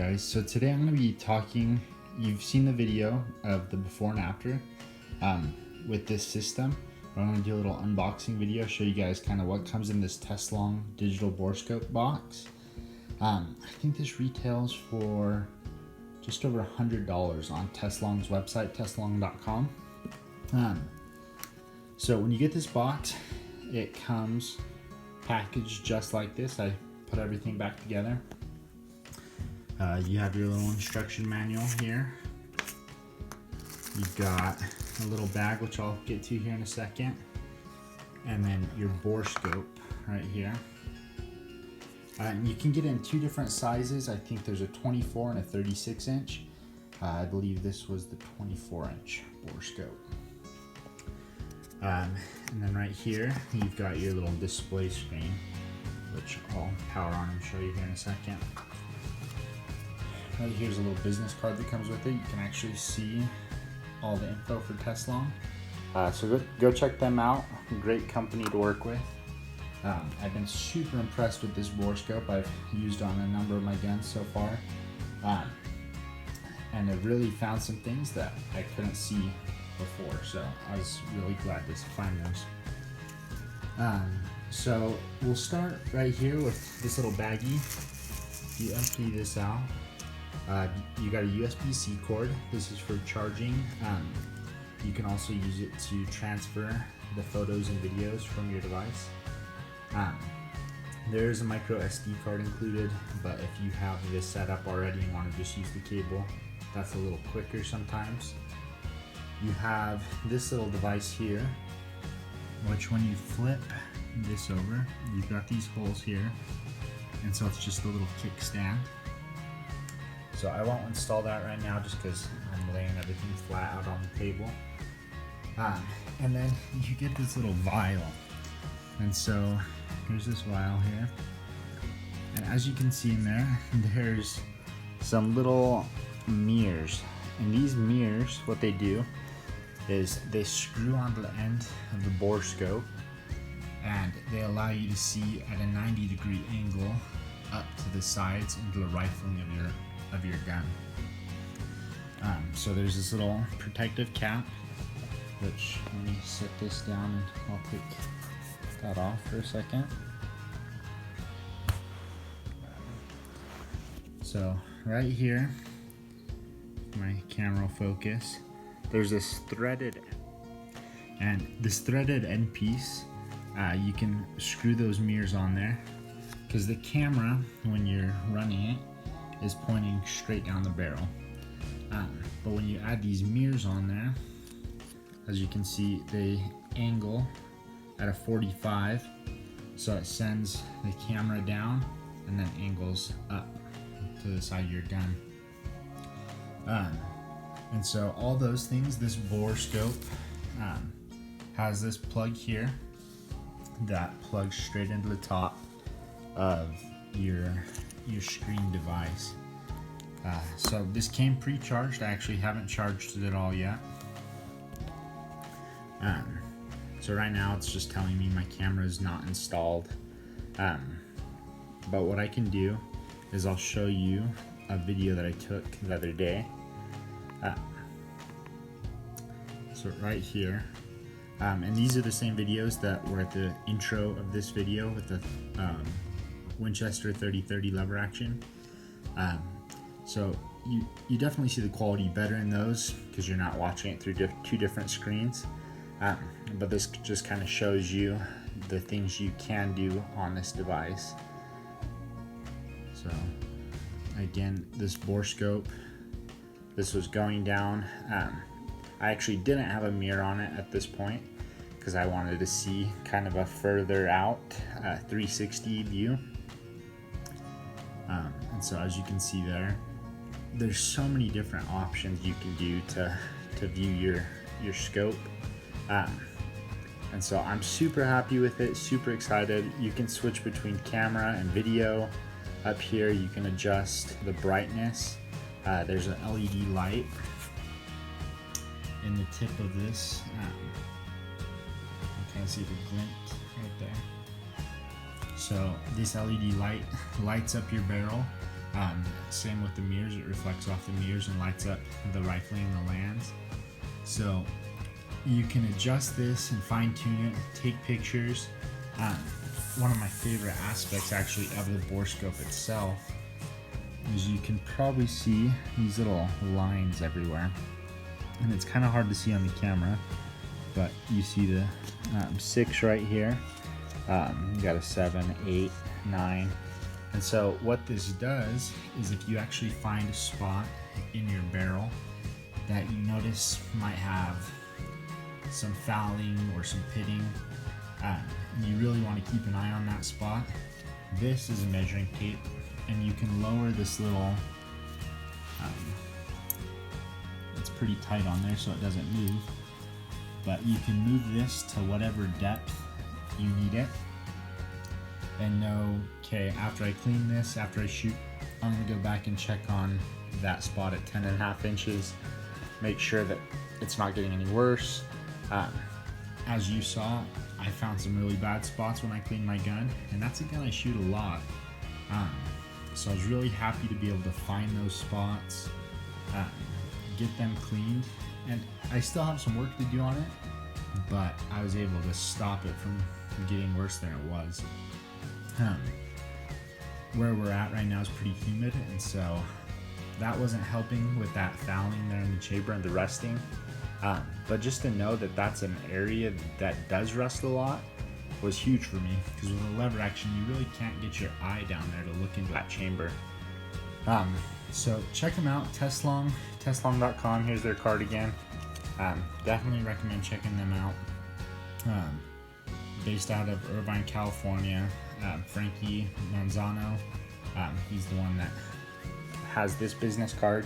guys, so today I'm going to be talking, you've seen the video of the before and after with this system. I'm going to do a little unboxing video, show you guys kind of what comes in this Teslong digital Borescope box. I think this retails for just over $100 on Teslong's website, teslong.com. So when you get this box, it comes packaged just like this. I put everything back together. You have your little instruction manual here. You've got a little bag, which I'll get to here in a second. And then your Borescope right here. You can get it in two different sizes. I think there's a 24 and a 36 inch. I believe this was the 24 inch Borescope. And then right here, you've got your little display screen, which I'll power on and show you here in a second. Right here's a little business card that comes with it. You can actually see all the info for Teslong. So go check them out. Great company to work with. I've been super impressed with this Borescope. I've used on a number of my guns so far. And I've really found some things that I couldn't see before. So I was really glad to find those. So we'll start right here with this little baggie. You empty this out. You got a USB-C cord. This is for charging. You can also use it to transfer the photos and videos from your device. There's a micro SD card included, but if you have this set up already and want to just use the cable, that's a little quicker sometimes. You have this little device here, which when you flip this over, you've got these holes here, and so it's just a little kickstand. So I won't install that right now just because I'm laying everything flat out on the table. And then you get this little vial. And so here's this vial here. And as you can see in there, there's some little mirrors. And these mirrors, what they do is they screw onto the end of the Borescope, and they allow you to see at a 90-degree angle up to the sides into the rifling of your gun. So there's this little protective cap, which let me set this down and I'll take that off for a second. So right here, my camera will focus, there's this threaded end piece. You can screw those mirrors on there because the camera, when you're running it, is pointing straight down the barrel. But when you add these mirrors on there, as you can see, they angle at a 45, so it sends the camera down and then angles up to the side of your gun. And so all those things, this Borescope has this plug here that plugs straight into the top of your screen device. So this came pre-charged. I actually haven't charged it at all yet. So right now it's just telling me my camera is not installed. But what I can do is I'll show you a video that I took the other day. So right here, and these are the same videos that were at the intro of this video with the Winchester 30-30 lever action. So you definitely see the quality better in those because you're not watching it through two different screens. But this just kind of shows you the things you can do on this device. So again, this Borescope, this was going down. I actually didn't have a mirror on it at this point because I wanted to see kind of a further out 360 view. And so as you can see there's so many different options you can do to view your scope. And so I'm super happy with it, super excited. You can switch between camera and video. Up here you can adjust the brightness. There's an LED light in the tip of this. You can see the glint right there. So this LED light lights up your barrel Same with the mirrors, it reflects off the mirrors and lights up the rifling and the lands. So you can adjust this and fine tune it, take pictures. One of my favorite aspects actually of the Borescope itself is you can probably see these little lines everywhere. And it's kind of hard to see on the camera, but you see the 6 right here. You got a 7, 8, 9. And so what this does is if you actually find a spot in your barrel that you notice might have some fouling or some pitting, you really want to keep an eye on that spot. This is a measuring tape, and you can lower this little, it's pretty tight on there so it doesn't move, but you can move this to whatever depth you need it and know, okay, after I clean this, after I shoot, I'm gonna go back and check on that spot at 10.5 inches, make sure that it's not getting any worse. As you saw, I found some really bad spots when I cleaned my gun, and that's a gun I shoot a lot. So I was really happy to be able to find those spots, get them cleaned, and I still have some work to do on it, but I was able to stop it from getting worse than it was. Where we're at right now is pretty humid, and so that wasn't helping with that fouling there in the chamber and the rusting. But just to know that that's an area that does rust a lot was huge for me, because with a lever action you really can't get your eye down there to look into that chamber. So check them out, Teslong, teslong.com. Here's their card again. Definitely recommend checking them out. Based out of Irvine, California. Frankie Manzano, he's the one that has this business card,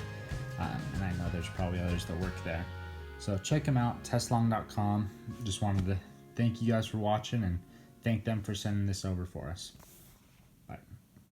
and I know there's probably others that work there. So check them out, teslong.com. Just wanted to thank you guys for watching and thank them for sending this over for us.